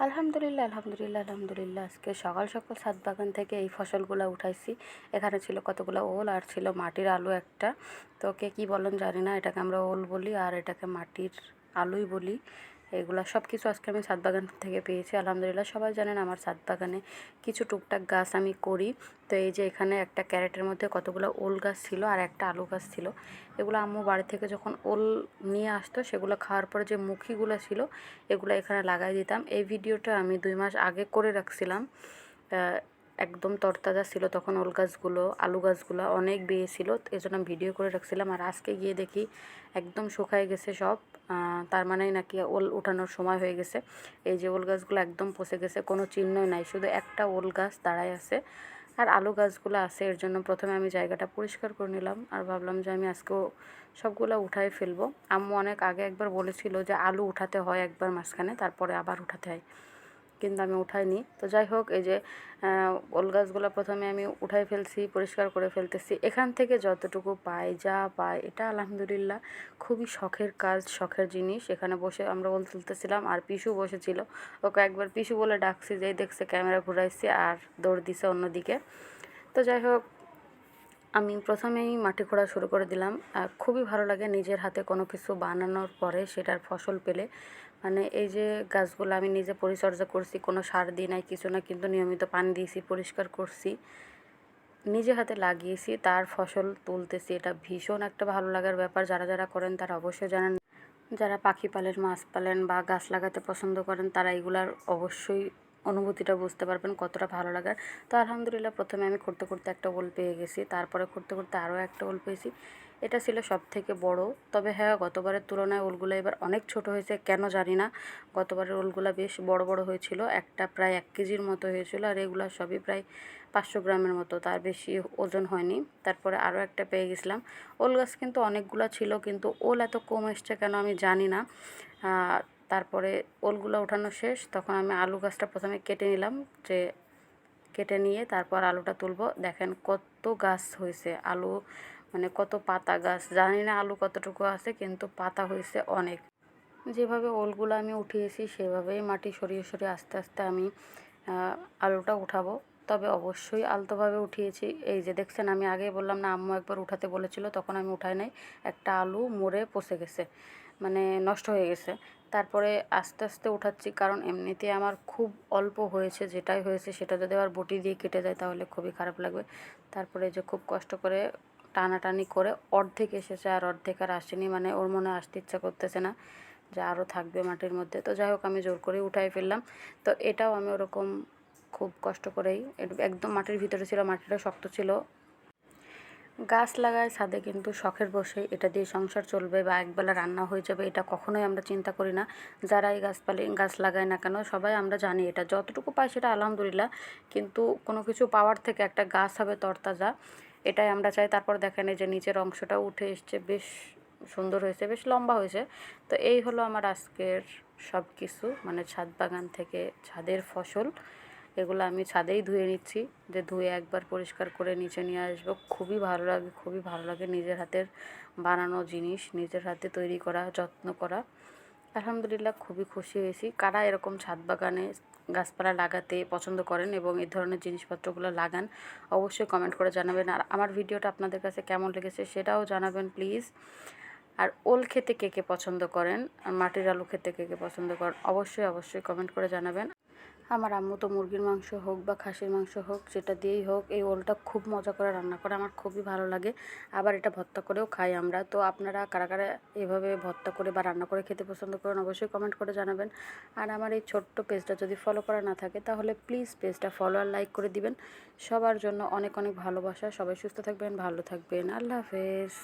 আলহামদুলিল্লাহ আজকে সকাল সকাল ছাদ বাগান থেকে এই ফসলগুলো উঠাইছি। এখানে ছিল কতগুলো ওল আর ছিল মাটির আলু একটা। তো কে কী বলেন জানি না, এটাকে আমরা ওল বলি আর এটাকে মাটির আলুই বলি। এগুলা সব কিছু আজকে আমি ছাদ বাগান থেকে পেয়েছি। আলহামদুলিল্লাহ, সবাই জানেন আমার ছাদ বাগানে কিছু টুকটাক গাছ আমি করি। তো এই যে এখানে একটা ক্যারেটের মধ্যে কতগুলো ওল গাছ ছিল আর একটা আলু গাছ ছিল। এগুলো আম্মু বাড়ি থেকে যখন ওল নিয়ে আসতো সেগুলো খাওয়ার পরে যে মুখিগুলো ছিল এগুলো এখানে লাগাই দিতাম। এই ভিডিওটা আমি 2 মাস আগে করে রাখছিলাম। একদম তরতাজা ছিল তখন ওল গাছগুলো, আলু গাছগুলো অনেক বেয়েছিল, এজন্য আমি ভিডিও করে রাখছিলাম। আর আজকে গিয়ে দেখি একদম শুকায় গেছে সব। তার মানেই নাকি ওল উঠানোর সময় হয়ে গেছে। এই যে ওল গাছগুলো একদম পচে গেছে, কোনো চিহ্নই নাই, শুধু একটা ওল গাছ দাঁড়ায় আছে আর আলু গাছগুলো আছে। এর জন্য প্রথমে আমি জায়গাটা পরিষ্কার করে নিলাম আর ভাবলাম যে আমি আজকেও সবগুলো উঠাই ফেলবো। আম্মু অনেক আগে একবার বলেছিল যে আলু উঠাতে হয় একবার মাঝখানে, তারপরে আবার উঠাতে হয়, কিন্তু আমি উঠাইনি। তো যাই হোক, এই যে ওল গাছগুলো প্রথমে আমি উঠাই ফেলছি, পরিষ্কার করে ফেলতেছি। এখান থেকে যতটুকু পাই, যা পাই, এটা আলহামদুলিল্লাহ খুবই শখের কাজ, শখের জিনিস। এখানে বসে আমরা ওল তুলতেছিলাম আর পিসু বসেছিল। ওকে একবার পিসু বলে ডাকছি, যেই দেখছে ক্যামেরা ঘুরাইছি আর দৌড় দিছে অন্যদিকে। তো যাই হোক, আমি প্রথমেই মাটি খোঁড়া শুরু করে দিলাম। খুবই ভালো লাগে নিজের হাতে কোনো কিছু বানানোর পরে সেটার ফসল পেলে। মানে এই যে গাছগুলো আমি নিজে পরিচর্যা করছি, কোনো সার দিই নাই, কিছু না, কিন্তু নিয়মিত পানি দিয়েছি, পরিষ্কার করছি, নিজে হাতে লাগিয়েছি, তার ফসল তুলতেছি। এটা ভীষণ একটা ভালো লাগার ব্যাপার। যারা যারা করেন তারা অবশ্যই জানেন। যারা পাখি পালেন, মাছ পালেন বা গাছ লাগাতে পছন্দ করেন তারা এগুলার অবশ্যই অনুভূতিটা বুঝতে পারবেন কতটা ভালো লাগার। তো আলহামদুলিল্লাহ, প্রথমে আমি করতে করতে একটা ওল পেয়ে গেছি, তারপরে করতে করতে আরও একটা ওল পেয়েছি। এটা ছিল সবথেকে বড়। তবে হ্যাঁ, গতবারের তুলনায় ওলগুলো এবার অনেক ছোট হয়েছে, কেন জানি না। গতবারের ওলগুলো বেশ বড় বড় হয়েছিল, একটা প্রায় 1 কেজির মতো হয়েছিল আর এগুলো সবই প্রায় 500 গ্রামের মতো, তার বেশি ওজন হয়নি। তারপরে আরও একটা পেয়ে গেছিলাম। ওল গাছ কিন্তু অনেকগুলো ছিল, কিন্তু ওল এত কম এসছে কেন আমি জানি না। তারপরে ওলগুলো ওঠানো শেষ, তখন আমি আলু গাছটা প্রথমে কেটে নিলাম, যে কেটে নিয়ে তারপর আলুটা তুলবো। দেখেন কত গাছ হয়েছে আলু, মানে কত পাতা গাছ, জানি না আলু কতটুকু আছে, কিন্তু পাতা হয়েছে অনেক। যেভাবে ওলগুলো আমি উঠিয়েছি সেভাবেই মাটি সরিয়ে সরিয়ে আস্তে আস্তে আমি আলুটা উঠাবো। তবে অবশ্যই আলতোভাবে উঠিয়েছি। এই যে দেখছেন, আমি আগেই বললাম না, আম্মু একবার উঠাতে বলেছিল, তখন আমি উঠাই নাই। একটা আলু মরে পচে গেছে, মানে নষ্ট হয়ে গেছে। তারপরে আস্তে আস্তে উঠাচ্ছি, কারণ এমনিতে আমার খুব অল্প হয়েছে, যেটাই হয়েছে সেটা যদি আবার বটি দিয়ে কেটে যায় তাহলে খুবই খারাপ লাগবে। তারপরে যে খুব কষ্ট করে টানাটানি করে অর্ধেক এসেছে আর অর্ধেক আর আসেনি, মানে ওর মনে আসতে ইচ্ছা করতেছে না যে আরও থাকবে মাটির মধ্যে। তো যাই হোক, আমি জোর করে উঠাই ফেললাম। তো এটাও আমি ওরকম খুব কষ্ট করেই, একদম মাটির ভিতরে ছিল, মাটিটা শক্ত ছিল। গাছ লাগায় ছাদে কিন্তু শখের বসে, এটা দিয়ে সংসার চলবে বা একবেলা রান্না হয়ে যাবে, এটা কখনোই আমরা চিন্তা করি না। যারাই গাছ লাগায় না কেন, সবাই আমরা জানি এটা যতটুকু পাই সেটা আলহামদুলিল্লাহ, কিন্তু কোনো কিছু পাওয়ার থেকে একটা গাছ হবে তরতাজা, এটাই আমরা চাই। তারপর দেখেন এই যে নিচের অংশটাও উঠে এসছে, বেশ সুন্দর হয়েছে, বেশ লম্বা হয়েছে। তো এই হলো আমার আজকের সব কিছু, মানে ছাদ বাগান থেকে ছাদের ফসল। এগুলো আমি ছাদেই ধুয়ে নিচ্ছি, যে ধুয়ে একবার পরিষ্কার করে নিচে নিয়ে আসবো। খুবই ভালো লাগে, খুবই ভালো লাগে নিজের হাতের বানানো জিনিস, নিজের হাতে তৈরি করা, যত্ন করা। আলহামদুলিল্লাহ, খুবই খুশি হয়েছি। কারা এরকম ছাদ বাগানে গাছপালা লাগাতে পছন্দ করেন এবং এই ধরনের জিনিসপত্রগুলো লাগান, অবশ্যই কমেন্ট করে জানাবেন। আর আমার ভিডিওটা আপনাদের কাছে কেমন লেগেছে সেটাও জানাবেন প্লিজ। আর ওল খেতে কে কে পছন্দ করেন আর মাটির আলু খেতে কে কে পছন্দ করেন, অবশ্যই অবশ্যই কমেন্ট করে জানাবেন। আমার আম্মু তো মুরগির মাংস হোক বা খাসির মাংস হোক, যেটা দিয়েই হোক, এই ওলটা খুব মজা করে রান্না করে, আমার খুবই ভালো লাগে। আবার এটা ভর্তা করেও খাই আমরা। তো আপনারা কারা কারা এভাবে ভর্তা করে বা রান্না করে খেতে পছন্দ করেন, অবশ্যই কমেন্ট করে জানাবেন। আর আমার এই ছোট্ট পেজটা যদি ফলো করা না থাকে তাহলে প্লিজ পেজটা ফলো আর লাইক করে দিবেন। সবার জন্য অনেক অনেক ভালোবাসা। সবাই সুস্থ থাকবেন, ভালো থাকবেন। আল্লাহ হাফেজ।